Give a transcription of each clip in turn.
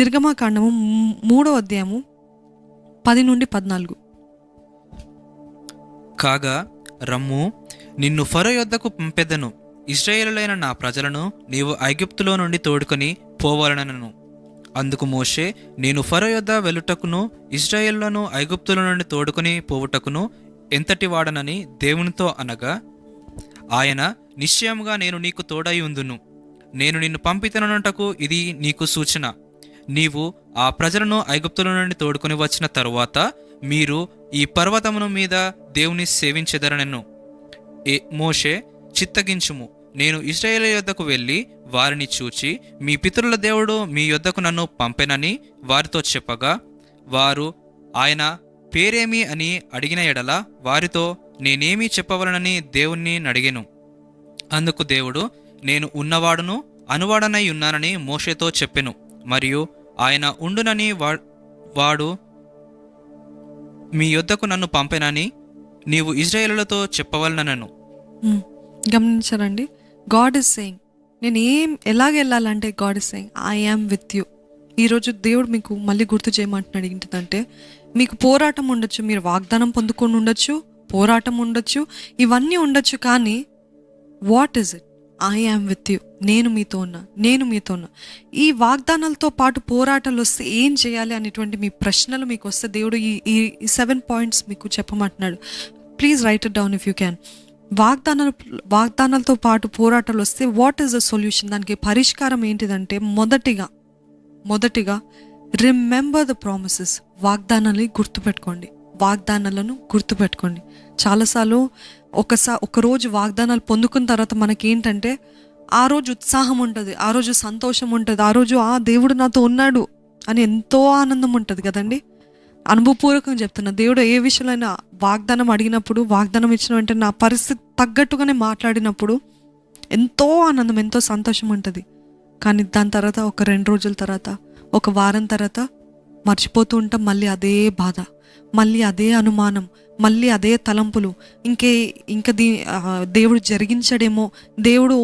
నిర్గమకాండము 3వ అధ్యాయము 10-14. కాగా రమ్ము, నిన్ను ఫరో యొద్దకు పంపెదను. ఇశ్రాయేలులైన నా ప్రజలను నీవు ఐగుప్తులో నుండి తోడుకొని పోవాలనను. అందుకు మోషే, నేను ఫరో యొద్ద వెళ్ళుటకును ఇశ్రాయేలులను ఐగుప్తుల నుండి తోడుకొని పోవుటకును ఎంతటి వాడనని దేవునితో అనగా, ఆయన, నిశ్చయముగా నేను నీకు తోడై ఉందును. నేను నిన్ను పంపితనటకు ఇది నీకు సూచన. నీవు ఆ ప్రజలను ఐగుప్తుల నుండి తోడుకొని వచ్చిన తరువాత మీరు ఈ పర్వతమును మీద దేవుని సేవించెదరనెను. మోషే, చిత్తగించుము, నేను ఇశ్రాయేలు యొద్దకు వెళ్ళి వారిని చూచి, మీ పితరుల దేవుడు మీ యొద్దకు నన్ను పంపెనని వారితో చెప్పగా, వారు ఆయన పేరేమి అని అడిగిన ఎడల వారితో నేనేమి చెప్పవలనని దేవుణ్ణి అడిగెను. అందుకు దేవుడు, నేను ఉన్నవాడును అనువాడనై ఉన్నానని మోషేతో చెప్పెను. మరియు ఆయన ఉండునని వాడు మీ యొద్దకు నన్ను పంపెనని నీవు ఇశ్రాయేలులతో చెప్పవలనను. గమనించారండి, గాడ్ ఇస్ సేయింగ్, నేను ఎలాగ వెళ్ళాలంటే God is saying I am with you. ఈరోజు దేవుడు మీకు మళ్ళీ గుర్తు చేయమంటున్నాడు ఏంటంటే, మీకు పోరాటం ఉండొచ్చు, మీరు వాగ్దానం పొందుకొని ఉండొచ్చు, పోరాటం ఉండొచ్చు, ఇవన్నీ ఉండొచ్చు, కానీ what is it? I am with you. నేను మీతో ఉన్నా. ఈ వాగ్దానాలతో పాటు పోరాటాలు వస్తే ఏం చేయాలి అనేటువంటి మీ ప్రశ్నలు మీకు వస్తే దేవుడు ఈ 7 పాయింట్స్ మీకు చెప్పమంటున్నాడు. Please write it down if you can. వాగ్దానాలతో పాటు పోరాటాలు వస్తే వాట్ ఈస్ ద సొల్యూషన్? దానికి పరిష్కారం ఏంటిదంటే, మొదటిగా రిమెంబర్ ద ప్రామిసెస్. వాగ్దానాలను గుర్తుపెట్టుకోండి. చాలాసార్లు ఒకరోజు వాగ్దానాలు పొందుకున్న తర్వాత మనకేంటంటే ఆ రోజు ఉత్సాహం ఉంటుంది, ఆ రోజు సంతోషం ఉంటుంది, ఆ రోజు దేవుడు నాతో ఉన్నాడు అని ఎంతో ఆనందం ఉంటుంది కదండి. అనుభవపూర్వకంగా చెప్తున్నా, దేవుడు ఏ విషయంలో వాగ్దానం అడిగినప్పుడు, వాగ్దానం ఇచ్చిన వెంటనే నా పరిస్థితి తగ్గట్టుగానే మాట్లాడినప్పుడు ఎంతో ఆనందం, ఎంతో సంతోషం ఉంటుంది. కానీ దాని తర్వాత ఒక 2 రోజుల తర్వాత, ఒక వారం తర్వాత మర్చిపోతూ ఉంటాం. మళ్ళీ అదే బాధ, మళ్ళీ అదే అనుమానం, మళ్ళీ అదే తలంపులు. ఇంకా దేవుడు జరిగించడేమో, దేవుడు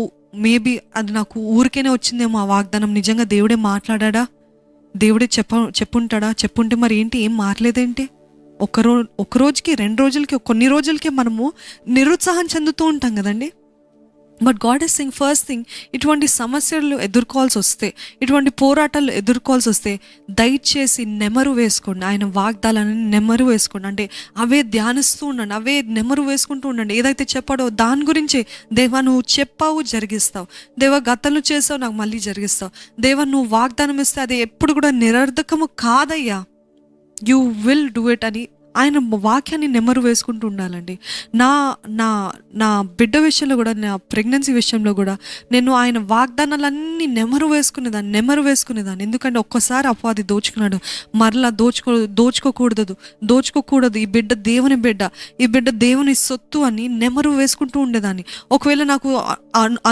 మేబీ అది నాకు ఊరికేనే వచ్చిందేమో ఆ వాగ్దానం, నిజంగా దేవుడే మాట్లాడా, దేవుడే చెప్పుంటే మరి ఏంటి, ఏం మారలేదేంటి? ఒక రోజుకి 2 రోజులకి, కొన్ని రోజులకి మనము నిరుత్సాహం చెందుతూ ఉంటాం కదండి. But God is Singh first thing, ఇటువంటి సమస్యలు ఎదుర్కోవాల్సి వస్తే, ఇటువంటి పోరాటాలు ఎదుర్కోవాల్సి వస్తే దయచేసి నెమరు వేసుకోండి, ఆయన వాగ్దానాన్ని నెమరు వేసుకోండి. అంటే అవే ధ్యానిస్తూ ఉండండి, అవే నెమరు వేసుకుంటూ ఉండండి. ఏదైతే చెప్పాడో దాని గురించి, దేవా నువ్వు చెప్పావు జరిగిస్తావు, దేవా గతంలో చేసావు నాకు మళ్ళీ జరిగిస్తావు, దేవా నువ్వు వాగ్దానం ఇస్తే అది ఎప్పుడు కూడా నిరర్ధకము కాదయ్యా, యూ విల్ డూ ఇట్ అని ఆయన వాక్యాన్ని నెమరు వేసుకుంటూ ఉండాలండి. నా బిడ్డ విషయంలో కూడా, నా ప్రెగ్నెన్సీ విషయంలో కూడా నేను ఆయన వాగ్దానాలన్నీ నెమరు వేసుకునేదాన్ని. ఎందుకంటే ఒక్కసారి అపవాది దోచుకున్నాడు, మరలా దోచుకోకూడదు, ఈ బిడ్డ దేవుని బిడ్డ, ఈ బిడ్డ దేవుని సొత్తు అని నెమరు వేసుకుంటూ ఉండేదాన్ని. ఒకవేళ నాకు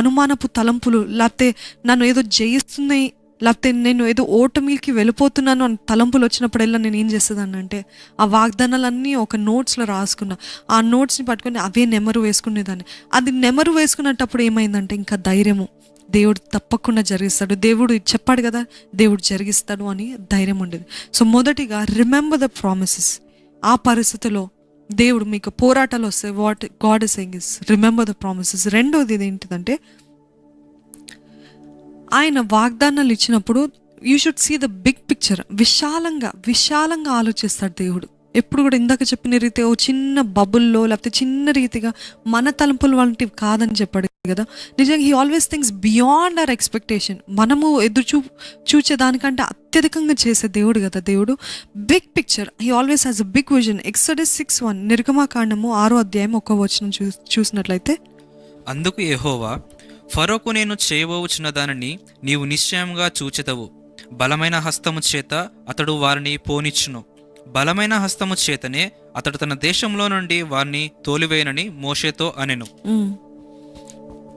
అనుమానపు తలంపులు, లేకపోతే నన్ను ఏదో జయిస్తున్నాయి, లేకపోతే నేను ఏదో ఓటమికి వెళ్ళిపోతున్నాను అని తలంపులు వచ్చినప్పుడల్లా నేను ఏం చేసేదాన్ని అంటే, ఆ వాగ్దానాలన్నీ ఒక నోట్స్లో రాసుకున్నా, ఆ నోట్స్ని పట్టుకొని అవే నెమరు వేసుకునేదాన్ని. అది నెమరు వేసుకునేటప్పుడు ఏమైందంటే, ఇంకా ధైర్యము, దేవుడు తప్పకుండా జరిగిస్తాడు, దేవుడు చెప్పాడు కదా దేవుడు జరిగిస్తాడు అని ధైర్యం ఉండేది. సో మొదటిగా రిమెంబర్ ద ప్రామిసెస్. ఆ పరిస్థితిలో దేవుడు మీకు పోరాటాలు వస్తే what God is saying is remember the promises. రెండోది ఏంటిదంటే, ఆయన వాగ్దానాలు ఇచ్చినప్పుడు you should see the big picture. విశాలంగా ఆలోచిస్తాడు దేవుడు. ఎప్పుడు కూడా ఇందాక చెప్పిన రీతి ఓ చిన్న బబుల్లో, లేకపోతే చిన్న రీతిగా మన తలంపులు వంటివి కాదని చెప్పాడు కదా. నిజంగా he always thinks beyond our expectation. మనము చూచేదానికంటే అత్యధికంగా చేసే దేవుడు కదా దేవుడు. Big picture, he always has a big vision. Exodus 6:1 నిర్గమకాండము 6వ అధ్యాయం 1వ వచనం చూసినట్లయితే, అందుకు యెహోవా, ఫరోకు నేను చేయబోచున్న దానిని నీవు నిశ్చయంగా చూచెదవు. బలమైన హస్తము చేత అతడు వారిని పోనిచ్చును. బలమైన హస్తము చేతనే అతడు తన దేశంలో నుండి వారిని తోలివేయనని మోషేతో అనెను.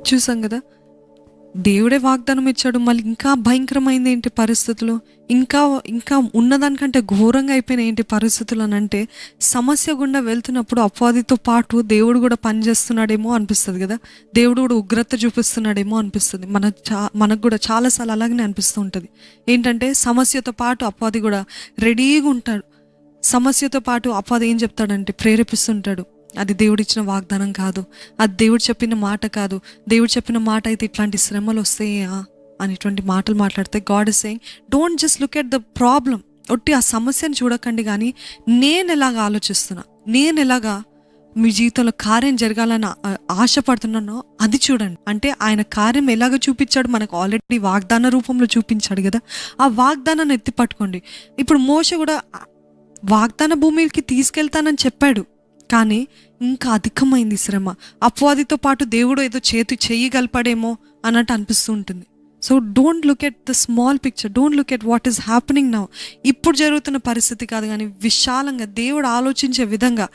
చూసాం కదా, దేవుడే వాగ్దానం ఇచ్చాడు, మళ్ళీ ఇంకా భయంకరమైంది ఏంటి పరిస్థితులు, ఇంకా ఇంకా ఉన్నదానికంటే ఘోరంగా అయిపోయిన ఏంటి పరిస్థితులు అని అంటే, సమస్య గుండా వెళ్తున్నప్పుడు అపవాదితో పాటు దేవుడు కూడా పనిచేస్తున్నాడేమో అనిపిస్తుంది కదా, దేవుడు కూడా ఉగ్రత చూపిస్తున్నాడేమో అనిపిస్తుంది. మనకు కూడా చాలాసార్లు అలాగనే అనిపిస్తూ ఉంటుంది. ఏంటంటే సమస్యతో పాటు అపవాది కూడా రెడీగా ఉంటాడు. సమస్యతో పాటు అపవాది ఏం చెప్తాడంటే ప్రేరేపిస్తుంటాడు, అది దేవుడిచ్చిన వాగ్దానం కాదు, అది దేవుడు చెప్పిన మాట కాదు, దేవుడు చెప్పిన మాట అయితే ఇట్లాంటి శ్రమలు వస్తాయా అనేటువంటి మాటలు మాట్లాడితే God is saying don't just look at the problem. ఒట్టి ఆ సమస్యను చూడకండి, కానీ నేను ఎలాగా ఆలోచిస్తున్నా, నేను ఎలాగా మీ జీవితంలో కార్యం జరగాలని ఆశపడుతున్నానో అది చూడండి. అంటే ఆయన కార్యం ఎలాగ చూపించాడు, మనకు ఆల్రెడీ వాగ్దాన రూపంలో చూపించాడు కదా, ఆ వాగ్దానాన్ని ఎత్తి పట్టుకోండి. ఇప్పుడు మోషే కూడా వాగ్దాన భూమికి తీసుకెళ్తానని చెప్పాడు, కానీ ఇంకా అధికమైంది శ్రమ. అపవాదితో పాటు దేవుడు ఏదో చేయగలపడేమో అన్నట్టు అనిపిస్తూ ఉంటుంది. So don't look at the small picture, don't look at what is happening now. ఇప్పుడు జరుగుతున్న పరిస్థితి కాదు, కానీ విశాలంగా దేవుడు ఆలోచించే విధంగా.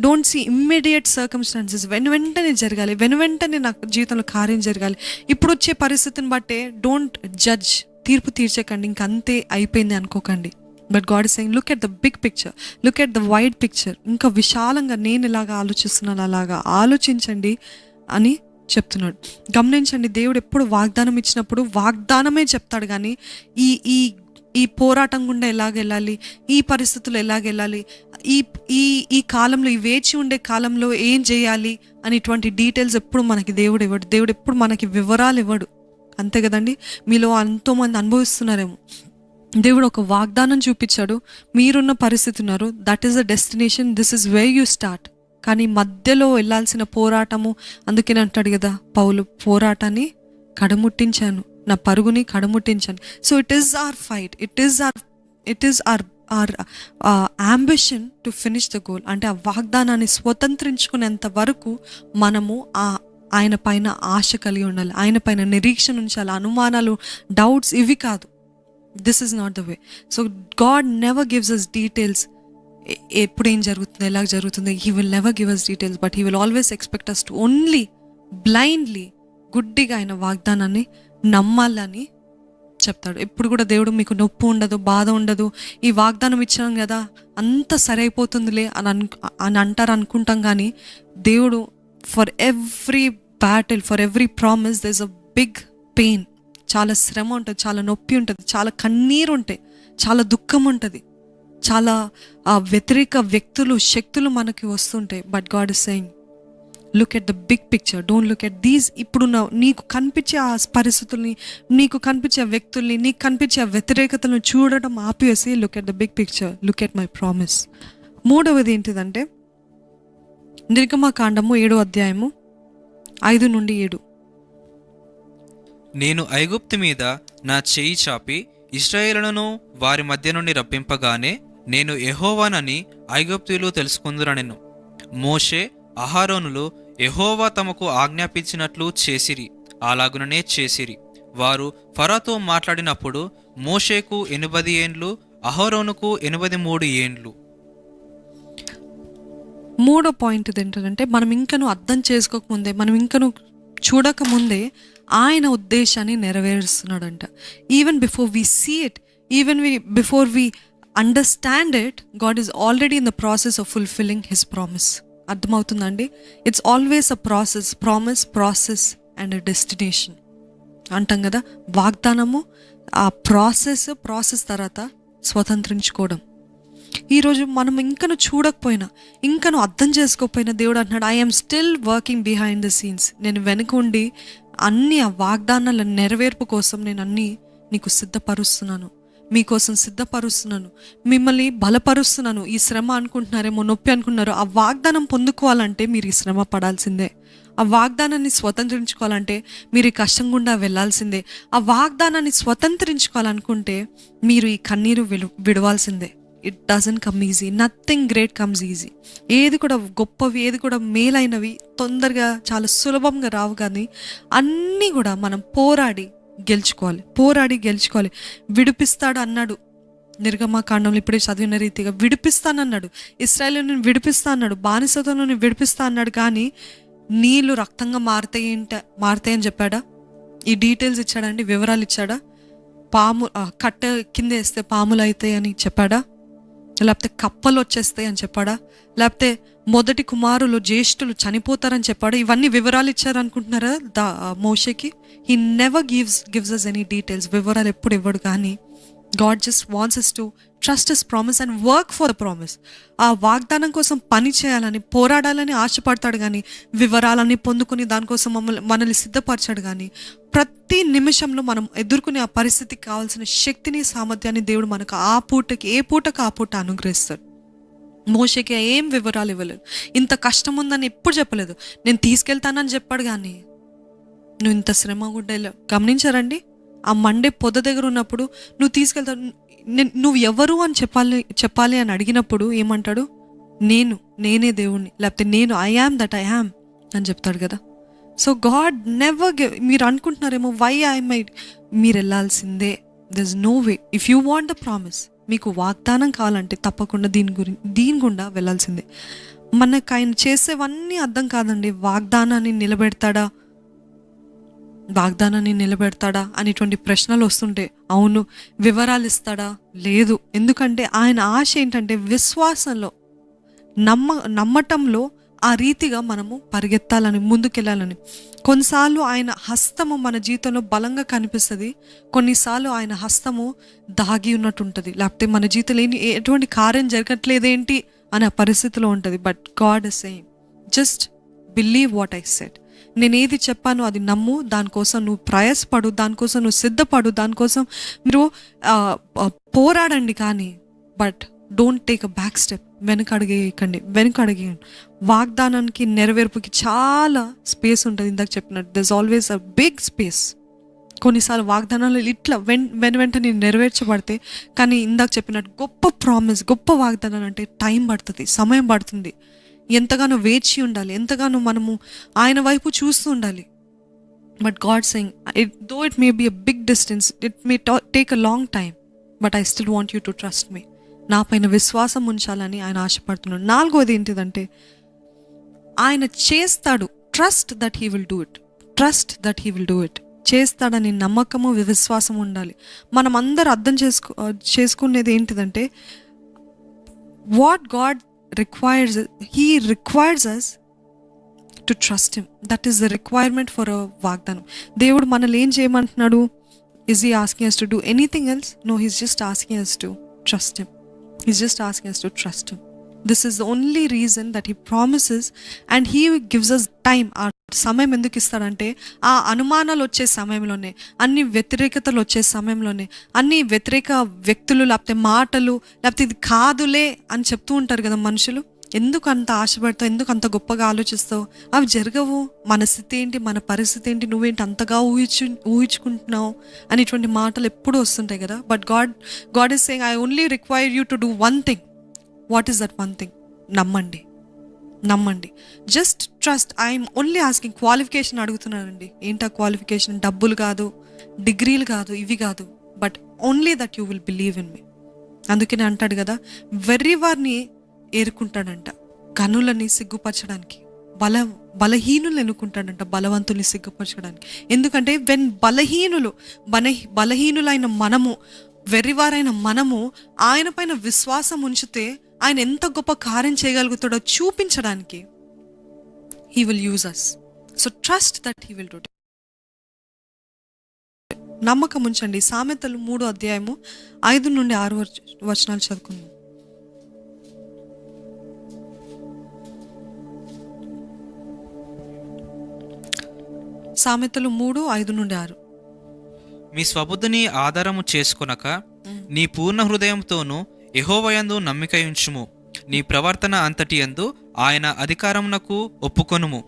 డోంట్ సీ ఇమ్మీడియట్ సర్కమ్స్టాన్సెస్, వెంటనే జరగాలి, వెంటనే నాకు జీవితంలో కార్యం జరగాలి. ఇప్పుడు వచ్చే పరిస్థితిని బట్టే డోంట్ జడ్జ్, తీర్పు తీర్చకండి, ఇంకంతే అయిపోయింది అనుకోకండి. But God is saying look at the big picture, look at the wide picture. ఇంకా విశాలంగా నేను ఇలాగా ఆలోచిస్తున్నాను అలాగా ఆలోచించండి అని చెప్తున్నాడు. గమనించండి, దేవుడు ఎప్పుడు వాగ్దానం ఇచ్చినప్పుడు వాగ్దానమే చెప్తాడు, కానీ ఈ ఈ ఈ పోరాటం గుండా ఎలాగ వెళ్ళాలి, ఈ పరిస్థితులు ఎలాగ వెళ్ళాలి, ఈ ఈ ఈ కాలంలో, ఈ వేచి ఉండే కాలంలో ఏం చేయాలి అనేటువంటి డీటెయిల్స్ ఎప్పుడు మనకి దేవుడు ఇవ్వడు. దేవుడు ఎప్పుడు మనకి వివరాలు ఇవ్వడు. అంతే కదండి, మీలో ఎంతోమంది అనుభవిస్తున్నారేమో. దేవుడు ఒక వాగ్దానం చూపించాడు, మీరున్న పరిస్థితి ఉన్నారు, that is the destination, this is where you start. కానీ మధ్యలో వెళ్ళాల్సిన పోరాటము, అందుకని అంటాడు కదా పౌలు, పోరాటాన్ని కడముట్టించాను, నా పరుగుని కడముట్టించాను. So it is our fight, it is our ambition to finish the goal. అంటే ఆ వాగ్దానాన్ని స్వతంత్రించుకునేంత వరకు మనము ఆయన పైన ఆశ కలిగి ఉండాలి, ఆయన పైన నిరీక్షణ ఉంచాలి. అనుమానాలు, డౌట్స్ ఇవి కాదు. This is not the way. So God never gives us details. ఎప్పుడు ఏం జరుగుతుంది, ఎలా జరుగుతుంది, He will never give us details, but He will always expect us to only blindly, గుడ్డిగా ఆయన వాగ్దానాన్ని నమ్మాలని చెప్తాడు. ఎప్పుడు కూడా దేవుడు మీకు నొప్పి ఉండదు, బాధ ఉండదు, ఈ వాగ్దానం ఇచ్చాం కదా అంత సరైపోతుందిలే అని అంటారు అనుకుంటాం. కానీ దేవుడు for every battle, for every promise there is a big pain. చాలా శ్రమ ఉంటుంది, చాలా నొప్పి ఉంటుంది, చాలా కన్నీరు ఉంటాయి, చాలా దుఃఖం ఉంటుంది, చాలా వ్యతిరేక వ్యక్తులు, శక్తులు మనకి వస్తుంటాయి. But God is saying look at the big picture, don't look at these. ఇప్పుడున్న నీకు కనిపించే ఆ పరిస్థితుల్ని, నీకు కనిపించే వ్యక్తుల్ని, నీకు కనిపించే ఆ వ్యతిరేకతలను చూడటం ఆపివేసి look at the big picture, look at my promise. మూడవది ఏంటిదంటే నిర్గమకాండము 7వ అధ్యాయము 5-7. నేను ఐగుప్తు మీద నా చేయి చాపి ఇశ్రాయేలును వారి మధ్య నుండి రప్పింపగానే నేను యెహోవానని ఐగుప్తీయులు తెలుసుకుందురనెను. మోషే అహరోనులు యెహోవా తమకు ఆజ్ఞాపించినట్లు చేసిరి, అలాగుననే చేసిరి. వారు ఫరోతో మాట్లాడినప్పుడు మోషేకు 80 ఏండ్లు, అహరోనుకు 83 ఏండ్లు. మూడో పాయింట్ ఏంటంటే, మనం ఇంకను అర్థం చేసుకోకముందే, మనం ఇంకను చూడకముందే ఆయన ఉద్దేశాన్ని నెరవేరుస్తున్నాడంట. Even before we see it, even before we understand it, God is already in the process of fulfilling his promise. అర్థమవుతుందండి? It's always a process, process and a destination అంటాం కదా. వాగ్దానము, ఆ ప్రాసెస్ తర్వాత స్వతంత్రించుకోవడం. ఈరోజు మనం ఇంకను చూడకపోయినా, ఇంకను అర్థం చేసుకోకపోయినా, దేవుడు అంటున్నాడు I am still working behind the scenes. నేను వెనుక ఉండి అన్ని ఆ వాగ్దానాల నెరవేర్పు కోసం నేను అన్నీ నీకు సిద్ధపరుస్తున్నాను, మీకోసం సిద్ధపరుస్తున్నాను, మిమ్మల్ని బలపరుస్తున్నాను. ఈ శ్రమ అనుకుంటున్నారేమో, నొప్పి అనుకుంటున్నారు, ఆ వాగ్దానం పొందుకోవాలంటే మీరు ఈ శ్రమ పడాల్సిందే. ఆ వాగ్దానాన్ని స్వతంత్రించుకోవాలంటే మీరు ఈ కష్టం గుండా వెళ్ళాల్సిందే. ఆ వాగ్దానాన్ని స్వతంత్రించుకోవాలనుకుంటే మీరు ఈ కన్నీరు విడవాల్సిందే. It doesn't come easy, nothing great comes easy. ఏది కూడా గొప్పవి, ఏది కూడా మేలైనవి తొందరగా చాలా సులభంగా రావు. కానీ అన్నీ కూడా మనం పోరాడి గెలుచుకోవాలి. విడిపిస్తాడు అన్నాడు నిర్గమకాండంలో, ఇప్పుడే చదివిన రీతిగా విడిపిస్తానన్నాడు. ఇశ్రాయేలుని విడిపిస్తా అన్నాడు, బానిసత్వంలో విడిపిస్తా అన్నాడు. కానీ నీళ్ళు రక్తంగా మారుతాయని చెప్పాడా? ఈ డీటెయిల్స్ ఇచ్చాడండి, వివరాలు ఇచ్చాడా? పాము కట్ట కింద వేస్తే పాములు అవుతాయి అని చెప్పాడా? లేకపోతే కప్పలు వచ్చేస్తాయి అని చెప్పాడా? లేకపోతే మొదటి కుమారులు జ్యేష్ఠులు చనిపోతారని చెప్పాడా? ఇవన్నీ వివరాలు ఇచ్చారనుకుంటున్నారా మోషేకి? He never gives us any details. వివరాలు ఎప్పుడు ఇవ్వడు. కానీ God just wants us to trust his promise and work for the promise. ఆ వాగ్దానం కోసం పని చేయాలని, పోరాడాలని ఆశపడతాడు. కానీ వివరాలన్నీ పొందుకుని దానికోసం మనల్ని సిద్ధపరచాడు. కానీ ప్రతి నిమిషంలో మనం ఎదుర్కొనే ఆ పరిస్థితికి కావాల్సిన శక్తిని, సామర్థ్యాన్ని దేవుడు మనకు ఆ పూటకి, ఏ పూటకు ఆ పూట అనుగ్రహిస్తాడు. మోషేకి ఏం వివరాలు ఇవ్వలేదు. ఇంత కష్టం ఉందని ఎప్పుడు చెప్పలేదు. నేను తీసుకెళ్తానని చెప్పాడు. కానీ నువ్వు ఇంత శ్రమ కూడా గమనించారండి? ఆ మండే పొద దగ్గర ఉన్నప్పుడు నువ్వు తీసుకెళ్తావు, నువ్వు ఎవరు అని చెప్పాలి అని అడిగినప్పుడు ఏమంటాడు? నేనే దేవుణ్ణి, లేకపోతే I am that I am అని చెప్తాడు కదా. సో గాడ్ నెవర్ మీరు అనుకుంటున్నారేమో వై ఐ మైట్, మీరు వెళ్ళాల్సిందే. There is no way. If you want the promise, మీకు వాగ్దానం కావాలంటే తప్పకుండా దీని గుండా వెళ్ళాల్సిందే. మనకు ఆయన చేసేవన్నీ అర్థం కాదండి. వాగ్దానాన్ని నిలబెడతాడా అనేటువంటి ప్రశ్నలు వస్తుంటే అవును. వివరాలు ఇస్తాడా? లేదు. ఎందుకంటే ఆయన ఆశ ఏంటంటే విశ్వాసంలో, నమ్మటంలో ఆ రీతిగా మనము పరిగెత్తాలని, ముందుకెళ్ళాలని. కొన్నిసార్లు ఆయన హస్తము మన జీవితంలో బలంగా కనిపిస్తుంది, కొన్నిసార్లు ఆయన హస్తము దాగి ఉన్నట్టు ఉంటుంది. లేకపోతే మన జీవితంలో ఎటువంటి కార్యం జరగట్లేదేంటి అనే పరిస్థితిలో ఉంటుంది. But God is saying just believe what I said. నేను ఏది చెప్పానో అది నమ్ము, దానికోసం నువ్వు ప్రయాసపడు, దానికోసం నువ్వు సిద్ధపడు, దానికోసం మీరు పోరాడండి. కానీ but don't take a back step. వెనకడిగేయండి. వాగ్దానానికి, నెరవేర్పుకి చాలా స్పేస్ ఉంటుంది. ఇందాక చెప్పినట్టు there is always a big space. కొన్నిసార్లు వాగ్దానాలు ఇట్లా వెంటనే నెరవేర్చబడితే, కానీ ఇందాక చెప్పినట్టు గొప్ప ప్రామిస్, గొప్ప వాగ్దానాలు అంటే టైం పడుతుంది, సమయం పడుతుంది. ఎంతగానో వేచి ఉండాలి, ఎంతగానో మనము ఆయన వైపు చూస్తూ ఉండాలి. But God saying though it may be a big distance, it may take a long time, but I still want you to trust me. నా పైన విశ్వాసం ఉంచాలని ఆయన ఆశపడుతున్నాడు. 4వది ఏంటిదంటే ఆయన చేస్తాడు. Trust that he will do it. చేస్తాడని నమ్మకము, విశ్వాసం ఉండాలి. మనం అందరూ అర్థం చేసుకునేది ఏంటిదంటే what God he requires us to trust him. That is the requirement for a వాగ్దానం. దేవుడు మనల్ని ఏం చేయమంటున్నాడు? Is he asking us to do anything else? No, he's just asking us to trust him. This is the only reason that he promises and he gives us time. ఆ సమయం ఎందుకు ఇస్తాడంటే ఆ అనుమానాలు వచ్చే సమయంలోనే, అన్ని వ్యతిరేకతలు వచ్చే సమయంలోనే, అన్ని వ్యతిరేక వ్యక్తులు లేకపోతే మాటలు, లేకపోతే ఇది కాదులే అని చెప్తూ ఉంటారు కదా మనుషులు. ఎందుకు అంత ఆశపడతావు, ఎందుకు అంత గొప్పగా ఆలోచిస్తావు, అవి జరగవు, మన స్థితి ఏంటి, మన పరిస్థితి ఏంటి, నువ్వేంటి అంతగా ఊహించుకుంటున్నావు అనేటువంటి మాటలు ఎప్పుడూ వస్తుంటాయి కదా. But God is saying I only require you to do one thing. What is that one thing? నమ్మండి. Just trust. I'm only asking. Qualification అడుగుతున్నానండి. ఏంటా క్వాలిఫికేషన్? డబ్బులు కాదు, డిగ్రీలు కాదు, ఇవి కాదు, but only that you will believe in me. అందుకని అంటాడు కదా, వెర్రివారిని ఏరుకుంటాడంట గనులని సిగ్గుపరచడానికి, బలహీనులు ఎన్నుకుంటాడంట బలవంతుల్ని సిగ్గుపరచడానికి. ఎందుకంటే వెన్ బలహీనులైన మనము, వెర్రివారైన మనము ఆయన పైన విశ్వాసం ఉంచితే ఆయన ఎంత గొప్ప కార్యం చేయగలుగుతాడో చూపించడానికి he will use us. So trust that he will do it. నమ్మకం ఉంచండి. సామెతలు 3వ అధ్యాయము 5 నుండి 6 వచనాలు చదువుకుందాం. సామెతలు 3:5 నుండి 6. మీ స్వబుద్ధిని ఆధారము చేసుకొనక నీ పూర్ణ హృదయంతోనూ యెహోవాయందు నమ్మికయుంచుము. నీ ప్రవర్తన అంతటి యందు ఆయన అధికారమునకు ఒప్పుకొనుము.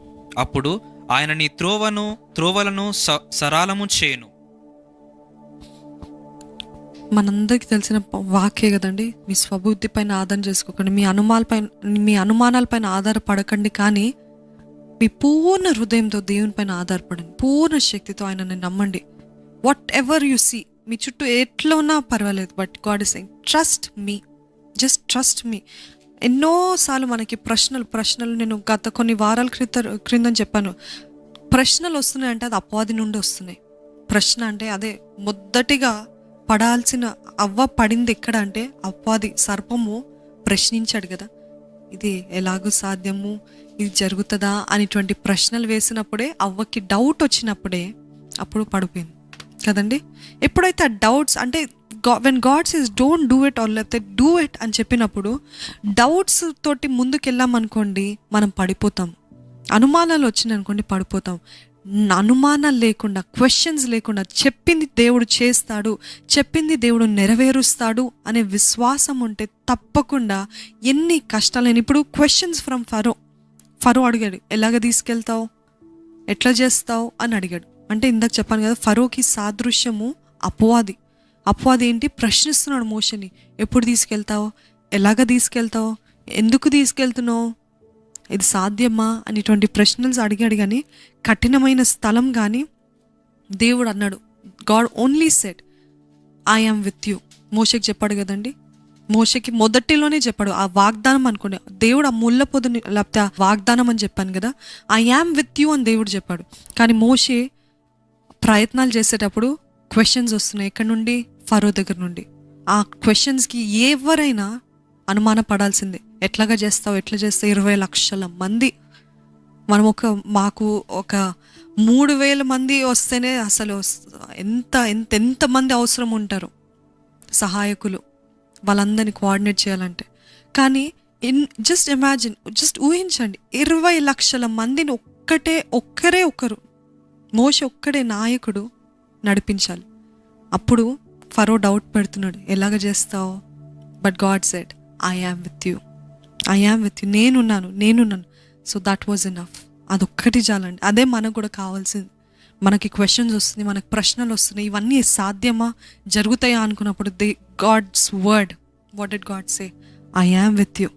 అప్పుడు ఆయన నీ త్రోవలను సరాలము చేయును. మనందరికి తెలిసిన వాక్యే కదండి. మీ స్వబుద్ధి పైన ఆధారం చేసుకోకండి, మీ అనుమానాలపైన ఆధారపడకండి, కానీ మీ పూర్ణ హృదయంతో దేవుని పైన ఆధారపడండి. పూర్ణ శక్తితో ఆయనని నమ్మండి. వాట్ ఎవర్ యు సీ, మీ చుట్టూ ఎట్లా ఉన్నా పర్వాలేదు, but God is saying trust me, just trust me. ఎన్నోసార్లు మనకి ప్రశ్నలు నేను గత కొన్ని వారాల క్రితం చెప్పాను, ప్రశ్నలు వస్తున్నాయంటే అది అపవాది నుండి వస్తున్నాయి. ప్రశ్న అంటే అదే మొదటిగా పడాల్సిన అవ్వ పడింది ఎక్కడ అంటే అవ్వది సర్పము ప్రశ్నించాడు కదా, ఇది ఎలాగూ సాధ్యము, ఇది జరుగుతుందా అనేటువంటి ప్రశ్నలు వేసినప్పుడే అవ్వకి డౌట్ వచ్చినప్పుడే అప్పుడు పడిపోయింది కదండి. ఎప్పుడైతే ఆ డౌట్స్ అంటే when God says don't do it or లేకపోతే డూ ఇట్ అని చెప్పినప్పుడు డౌట్స్ తోటి ముందుకెళ్ళామనుకోండి మనం పడిపోతాం. అనుమానాలు వచ్చినాయి అనుకోండి పడిపోతాం. అనుమానాలు లేకుండా, క్వశ్చన్స్ లేకుండా చెప్పింది దేవుడు చేస్తాడు, చెప్పింది దేవుడు నెరవేరుస్తాడు అనే విశ్వాసం ఉంటే తప్పకుండా ఎన్ని కష్టాలైన. ఇప్పుడు క్వశ్చన్స్ ఫ్రమ్ ఫరో అడిగాడు, ఎలాగ తీసుకెళ్తావు, ఎట్లా చేస్తావు అని అడిగాడు. అంటే ఇందాక చెప్పాను కదా, ఫరోకి సాదృశ్యము అపవాది. అపవాది ఏంటి, ప్రశ్నిస్తున్నాడు మోషని, ఎప్పుడు తీసుకెళ్తావు, ఎలాగ తీసుకెళ్తావు, ఎందుకు తీసుకెళ్తున్నావు, ఇది సాధ్యమా అనేటువంటి ప్రశ్నలు అడిగాడు. కానీ కఠినమైన స్థలం కానీ దేవుడు అన్నాడు, God only said I am with you. మోషకి చెప్పాడు కదండి, మోషకి మొదటిలోనే చెప్పాడు. ఆ వాగ్దానం అనుకోండి, దేవుడు ఆ ముళ్ళ పొదని లేకపోతే ఆ వాగ్దానం అని చెప్పాను కదా, ఐ యామ్ విత్ యూ అని దేవుడు చెప్పాడు. కానీ మోషే ప్రయత్నాలు చేసేటప్పుడు క్వశ్చన్స్ వస్తున్నాయి. ఎక్కడి నుండి, ఫరో దగ్గర నుండి. ఆ క్వశ్చన్స్కి ఎవరైనా అనుమాన పడాల్సిందే. ఎట్లా చేస్తావు 20 లక్షల మంది, మనం మాకు ఒక 3,000 మంది వస్తేనే అసలు ఎంతమంది అవసరం ఉంటారు సహాయకులు, వాళ్ళందరినీ కోఆర్డినేట్ చేయాలంటే. కానీ జస్ట్ ఇమాజిన్, జస్ట్ ఊహించండి, 20 లక్షల మందిని ఒక్కరే ఒకరు మోషే ఒక్కడే నాయకుడు నడిపించాలి. అప్పుడు ఫరో డౌట్ పెడుతున్నాడు, ఎలాగ చేస్తావు. But God said I am with you, I am with you, నేనున్నాను. So that was enough. అదొక్కటి చాలండి. అదే మనకు కూడా కావాల్సింది. మనకి క్వశ్చన్స్ వస్తున్నాయి, మనకి ప్రశ్నలు వస్తున్నాయి, ఇవన్నీ సాధ్యమా, జరుగుతాయా అనుకున్నప్పుడు God's word, what did God say, I am with you.